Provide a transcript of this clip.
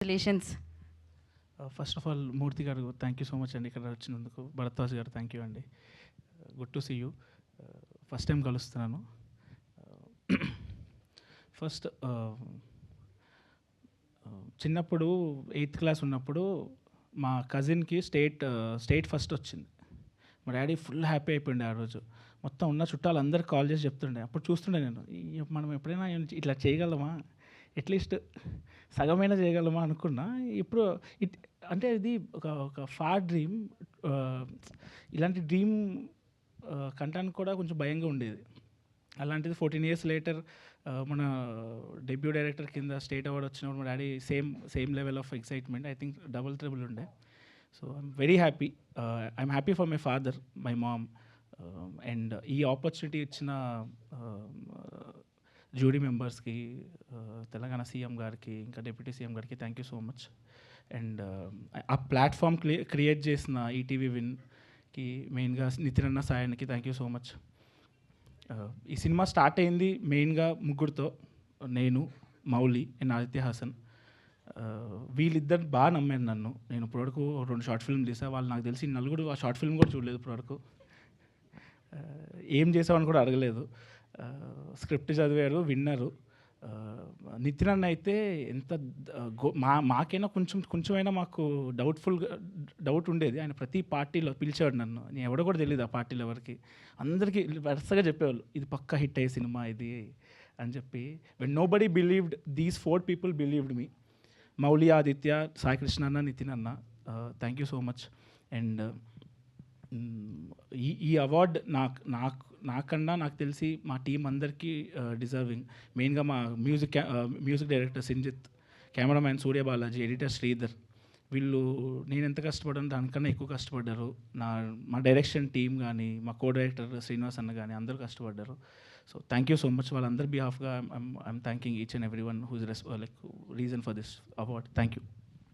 Relations. First of all మూర్తి గారు thank you so much అండి ఇక్కడ వచ్చినందుకు. భరద్వాజ్ గారు థ్యాంక్ యూ అండి. Good to see you. First time కలుస్తున్నాను. ఫస్ట్ చిన్నప్పుడు 8th క్లాస్ ఉన్నప్పుడు మా కజిన్కి స్టేట్ ఫస్ట్ వచ్చింది. మా డాడీ ఫుల్ హ్యాపీ అయిపోయింది ఆ రోజు. మొత్తం ఉన్న చుట్టాలు అందరికి కాల్ చేసి చెప్తుండే. అప్పుడు చూస్తుండే నేను, మనం ఎప్పుడైనా ఇట్లా చేయగలమా, అట్లీస్ట్ సగమైనా చేయగలమా అనుకున్నా. ఇప్పుడు అంటే ఇది ఒక ఫార్ డ్రీమ్. ఇలాంటి డ్రీమ్ కంటానికి కూడా కొంచెం భయంగా ఉండేది. అలాంటిది 14 years లేటర్ మన డెబ్యూ డైరెక్టర్ కింద స్టేట్ అవార్డ్ వచ్చినప్పుడు మా daddy same level of excitement, I think double triple ఉండే. So I'm very happy. I'm happy for my father, my mom, and ఈ ఆపర్చునిటీ ఇచ్చిన జ్యూరీ మెంబర్స్కి, తెలంగాణ సీఎం గారికి, ఇంకా డిప్యూటీ సీఎం గారికి thank you so much. And ఆ platform create చేసిన ETV విన్కి మెయిన్గా నితిన్ అన్న, సాయానికి థ్యాంక్ యూ సో మచ్. ఈ సినిమా స్టార్ట్ అయింది మెయిన్గా ముగ్గురితో, నేను, మౌలి అండ్ ఆదిత్య హాసన్. వీళ్ళిద్దరు బాగా నమ్మాను నన్ను. నేను ఇప్పటివరకు 2 షార్ట్ ఫిల్మ్ తీసా. వాళ్ళు నాకు తెలిసి నలుగురు ఆ షార్ట్ ఫిల్మ్ కూడా చూడలేదు ఇప్పటివరకు. ఏం చేసామని కూడా అడగలేదు. స్క్రిప్ట్ చదివారు, విన్నారు. నితిన్ అన్న అయితే ఎంత మాకైనా కొంచెమైనా మాకు డౌట్ ఉండేది. ఆయన ప్రతి పార్టీలో పిలిచాడు నన్ను. నేను ఎవడో కూడా తెలియదు ఆ పార్టీలో ఎవరికి. అందరికీ వరుసగా చెప్పేవాళ్ళు, ఇది పక్కా హిట్ అయ్యే సినిమా ఇది అని చెప్పి. When nobody believed, these 4 people believed me. Mouli, Aditya, Sai Krishna అన్న, నితిన్ అన్న, thank you so much. And ఈ అవార్డ్ నాకన్నా నాకు తెలిసి మా టీం అందరికీ డిజర్వింగ్. మెయిన్గా మా music director Sinjith, cameraman Surya Balaji, editor Sridhar. వీళ్ళు నేను ఎంత కష్టపడ్డాను దానికన్నా ఎక్కువ కష్టపడ్డారు. మా డైరెక్షన్ టీం కానీ, మా కో డైరెక్టర్ శ్రీనివాస్ అన్న కానీ అందరూ కష్టపడ్డారు. So thank you so much. వాళ్ళందరి బిహాఫ్గా I'm thanking each and every one who is reason for this award. Thank you.